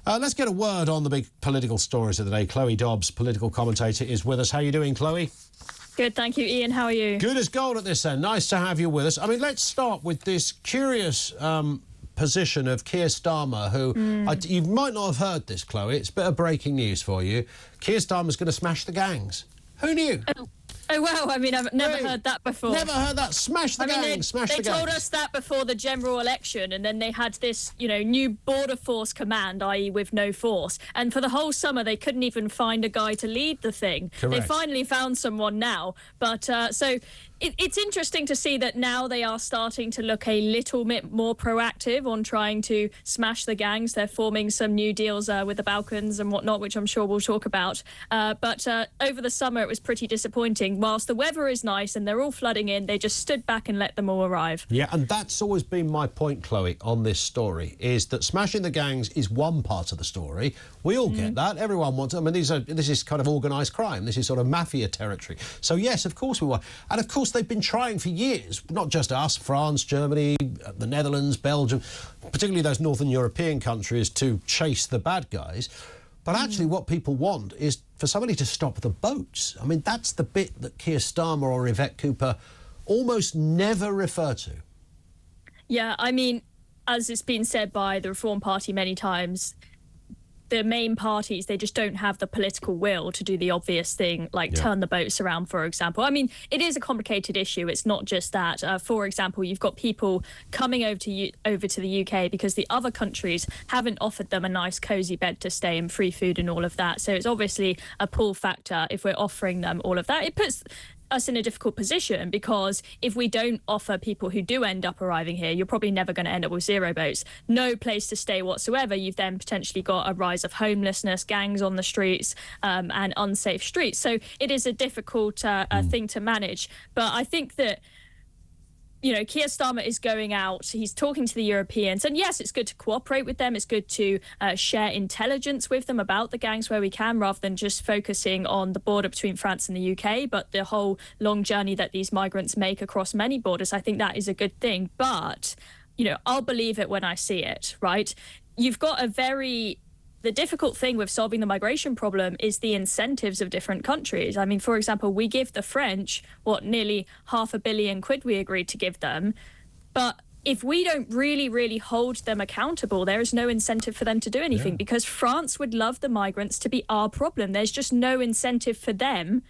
Let's get a word on the big political stories of the day. Chloe Dobbs, political commentator, is with us. How are you doing, Chloe? Good, thank you, Ian. How are you? Good as gold at this end. Nice to have you with us. I mean, let's start with this curious position of Keir Starmer, who... you might not have heard this, Chloe. It's a bit of breaking news for you. Keir Starmer's going to smash the gangs. Who knew? Oh, wow. I mean, I've never heard that before. Never heard that. Smash the gangs, smash the gangs. They told us that before the general election, and then they had this, you know, new border force command, i.e. with no force. And for the whole summer, they couldn't even find a guy to lead the thing. Correct. They finally found someone now. But so it's interesting to see that now they are starting to look a little bit more proactive on trying to smash the gangs. They're forming some new deals with the Balkans and whatnot, which I'm sure we'll talk about. But over the summer, it was pretty disappointing. Whilst the weather is nice and they're all flooding in, they just stood back and let them all arrive. Yeah, and that's always been my point, Chloe, on this story, is that smashing the gangs is one part of the story. We all get that. Everyone wants... I mean, this is kind of organised crime. This is sort of Mafia territory. So, yes, of course we want... And, of course, they've been trying for years, not just us, France, Germany, the Netherlands, Belgium, particularly those northern European countries, to chase the bad guys. But actually what people want is for somebody to stop the boats. I mean, that's the bit that Keir Starmer or Yvette Cooper almost never refer to. Yeah, I mean, as it's been said by the Reform Party many times, the main parties, they just don't have the political will to do the obvious thing, like turn the boats around, for example. I mean, it is a complicated issue. It's not just that. For example, you've got people coming over to the UK because the other countries haven't offered them a nice, cosy bed to stay in, free food and all of that. So it's obviously a pull factor if we're offering them all of that. It puts us in a difficult position, because if we don't offer people who do end up arriving here, you're probably never going to end up with zero boats, no place to stay whatsoever. You've then potentially got a rise of homelessness, gangs on the streets, and unsafe streets. So it is a difficult thing to manage. But I think that, you know, Keir Starmer is going out, he's talking to the Europeans, and yes, it's good to cooperate with them, it's good to share intelligence with them about the gangs where we can, rather than just focusing on the border between France and the UK, but the whole long journey that these migrants make across many borders. I think that is a good thing, but, you know, I'll believe it when I see it, right? You've got the difficult thing with solving the migration problem is the incentives of different countries. I mean, for example, we give the French, nearly £500 million we agreed to give them. But if we don't really hold them accountable, there is no incentive for them to do anything, because France would love the migrants to be our problem. There's just no incentive for them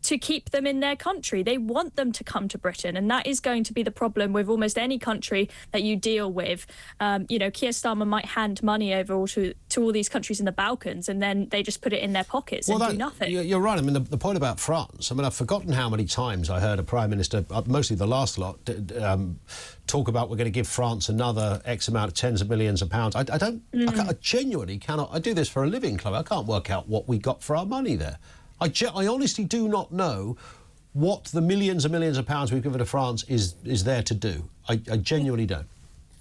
to keep them in their country. They want them to come to Britain, and that is going to be the problem with almost any country that you deal with. You know, Keir Starmer might hand money over to all these countries in the Balkans, and then they just put it in their pockets and do nothing. You're right. I mean, the point about France, I mean, I've forgotten how many times I heard a Prime Minister, mostly the last lot, talk about we're going to give France another X amount of tens of millions of pounds. I genuinely cannot... I do this for a living, Chloe. I can't work out what we got for our money there. I honestly do not know what the millions and millions of pounds we've given to France is there to do. I genuinely don't.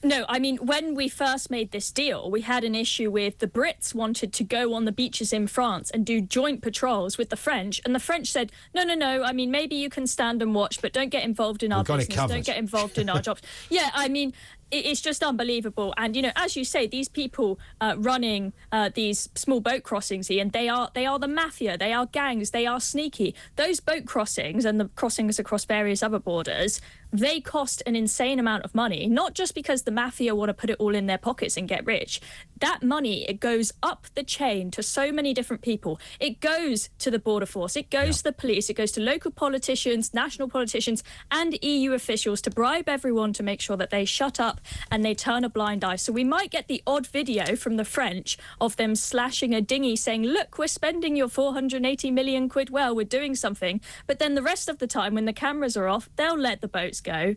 No, I mean, when we first made this deal, we had an issue with the Brits wanted to go on the beaches in France and do joint patrols with the French, and the French said, no, I mean, maybe you can stand and watch, but don't get involved in our business, don't get involved in our jobs. Yeah, I mean, it's just unbelievable. And, you know, as you say, these people running these small boat crossings, Ian, they are the mafia, they are gangs, they are sneaky. Those boat crossings and the crossings across various other borders, they cost an insane amount of money, not just because the mafia want to put it all in their pockets and get rich. That money, it goes up the chain to so many different people. It goes to the border force, it goes to the police, it goes to local politicians, national politicians and EU officials to bribe everyone to make sure that they shut up and they turn a blind eye. So we might get the odd video from the French of them slashing a dinghy saying, look, we're spending your 480 million quid well, we're doing something. But then the rest of the time, when the cameras are off, they'll let the boats go.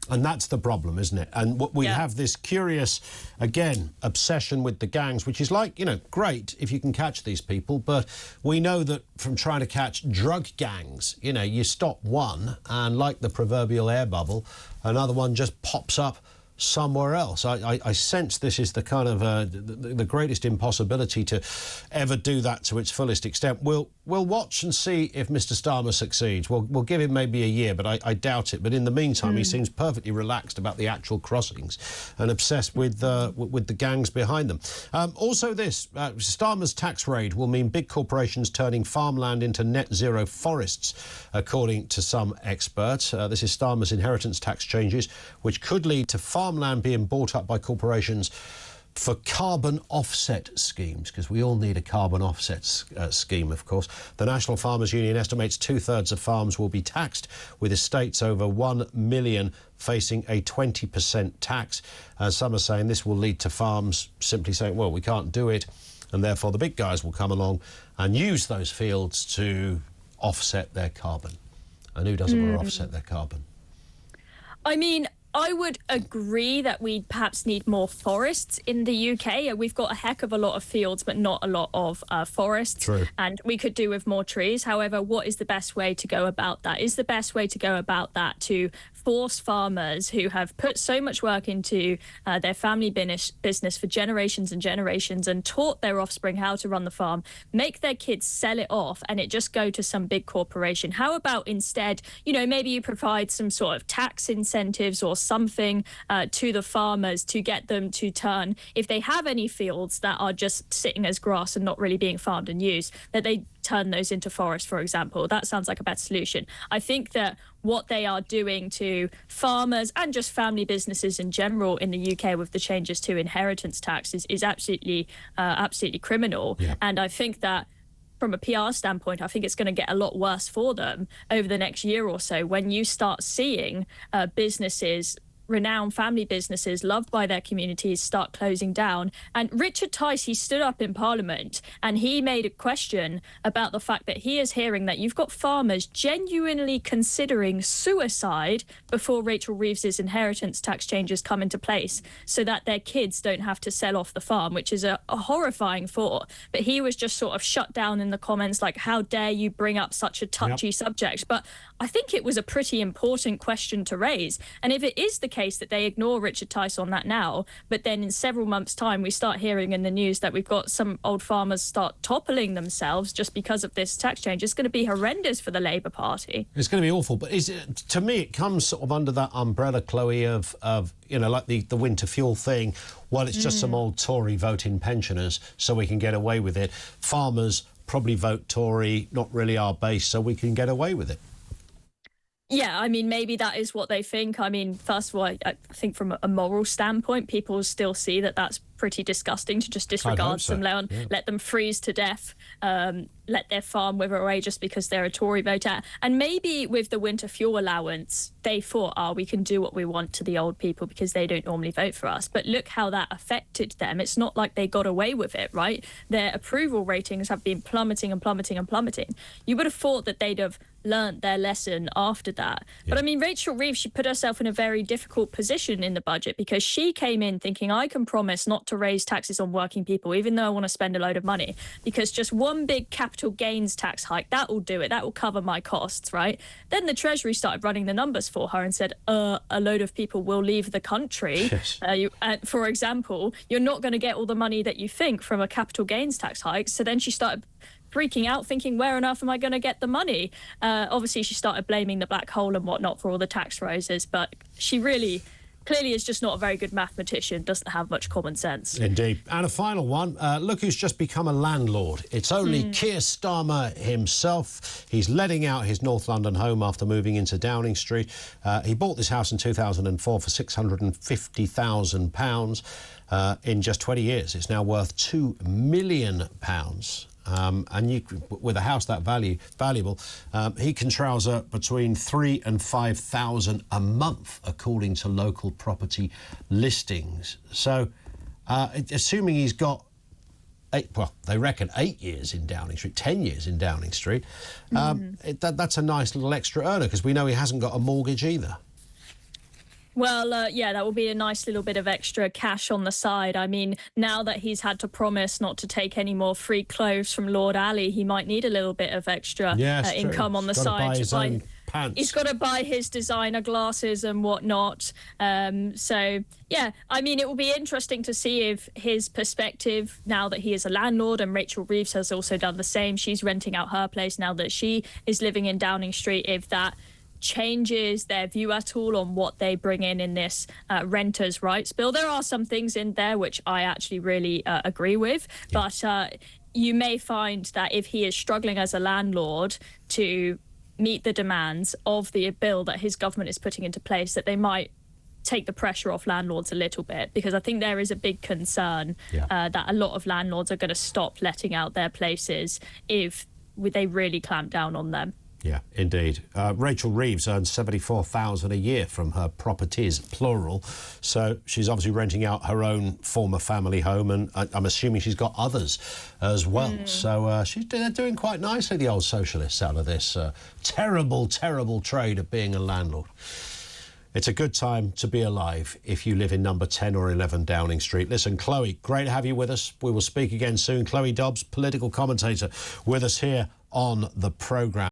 And that's the problem, isn't it? And what we have this curious, again, obsession with the gangs, which is like, you know, great if you can catch these people, but we know that from trying to catch drug gangs, you know, you stop one and, like the proverbial air bubble, another one just pops up somewhere else. I sense this is the kind of the greatest impossibility to ever do that to its fullest extent. We'll watch and see if Mr. Starmer succeeds. We'll give him maybe a year, but I doubt it. But in the meantime, he seems perfectly relaxed about the actual crossings and obsessed with the gangs behind them. Also, Starmer's tax raid will mean big corporations turning farmland into net zero forests, according to some experts. This is Starmer's inheritance tax changes, which could lead to farmland being bought up by corporations for carbon offset schemes, because we all need a carbon offset scheme, of course. The National Farmers Union estimates 2/3 of farms will be taxed, with estates over 1 million facing a 20% tax. Some are saying this will lead to farms simply saying, well, we can't do it, and therefore the big guys will come along and use those fields to offset their carbon. And who doesn't want to offset their carbon? I mean, I would agree that we perhaps need more forests in the UK. We've got a heck of a lot of fields, but not a lot of forests. True. And we could do with more trees. However, what is the best way to go about that? Is the best way to go about that to force farmers who have put so much work into their family business for generations and generations and taught their offspring how to run the farm, make their kids sell it off and it just go to some big corporation? How about instead, you know, maybe you provide some sort of tax incentives or something to the farmers to get them to turn, if they have any fields that are just sitting as grass and not really being farmed and used, that they turn those into forest, for example. That sounds like a better solution. I think that what they are doing to farmers and just family businesses in general in the UK with the changes to inheritance tax is absolutely criminal. Yeah. And I think that from a PR standpoint, I think it's going to get a lot worse for them over the next year or so when you start seeing businesses, renowned family businesses loved by their communities, start closing down. And Richard Tice, he stood up in Parliament and he made a question about the fact that he is hearing that you've got farmers genuinely considering suicide before Rachel Reeves's inheritance tax changes come into place so that their kids don't have to sell off the farm, which is a horrifying thought. But he was just sort of shut down in the comments, like, how dare you bring up such a touchy subject? But I think it was a pretty important question to raise. And if it is the case that they ignore Richard Tice on that now, but then in several months' time we start hearing in the news that we've got some old farmers start toppling themselves just because of this tax change, it's going to be horrendous for the Labour Party. It's going to be awful. But to me, it comes sort of under that umbrella, Chloe, of you know, like the winter fuel thing. Well, it's just some old Tory voting pensioners, so we can get away with it. Farmers probably vote Tory, not really our base, so we can get away with it. Yeah, I mean, maybe that is what they think. I mean, first of all, I think from a moral standpoint, people still see that that's pretty disgusting to just disregard them, let them freeze to death, let their farm wither away just because they're a Tory voter. And maybe with the winter fuel allowance, they thought, oh, we can do what we want to the old people because they don't normally vote for us. But look how that affected them. It's not like they got away with it, right? Their approval ratings have been plummeting and plummeting and plummeting. You would have thought that they'd have learnt their lesson after that. Yeah. But I mean, Rachel Reeves, she put herself in a very difficult position in the budget because she came in thinking, I can promise not to raise taxes on working people, even though I want to spend a load of money, because just one big capital gains tax hike, that will do it. That will cover my costs, right? Then the Treasury started running the numbers for her and said, a load of people will leave the country. Yes. For example, you're not going to get all the money that you think from a capital gains tax hike. So then she started freaking out, thinking, where on earth am I going to get the money? Obviously, she started blaming the black hole and whatnot for all the tax rises, but she really clearly is just not a very good mathematician, doesn't have much common sense. Indeed. And a final one. Look who's just become a landlord. It's only Keir Starmer himself. He's letting out his North London home after moving into Downing Street. He bought this house in 2004 for £650,000. In just 20 years, it's now worth £2 million. And with a house that valuable, he can trouser between £3,000 and £5,000 a month, according to local property listings. So, assuming he's got they reckon 8 years in Downing Street, 10 years in Downing Street, that's a nice little extra earner, because we know he hasn't got a mortgage either. Well, yeah, that will be a nice little bit of extra cash on the side. I mean, now that he's had to promise not to take any more free clothes from Lord Ali, he might need a little bit of extra income on the side. Buy his own pants. He's got to buy his designer glasses and whatnot. So, yeah, I mean, it will be interesting to see if his perspective, now that he is a landlord, and Rachel Reeves has also done the same. She's renting out her place now that she is living in Downing Street, if that changes their view at all on what they bring in this renters' rights bill. There are some things in there which I actually really agree with, but you may find that if he is struggling as a landlord to meet the demands of the bill that his government is putting into place, that they might take the pressure off landlords a little bit, because I think there is a big concern that a lot of landlords are going to stop letting out their places if they really clamp down on them. Yeah, indeed. Rachel Reeves earns $74,000 a year from her properties, plural. So she's obviously renting out her own former family home, and I'm assuming she's got others as well. So they're doing quite nicely, the old socialists, out of this terrible, terrible trade of being a landlord. It's a good time to be alive if you live in number 10 or 11 Downing Street. Listen, Chloe, great to have you with us. We will speak again soon. Chloe Dobbs, political commentator, with us here on the programme.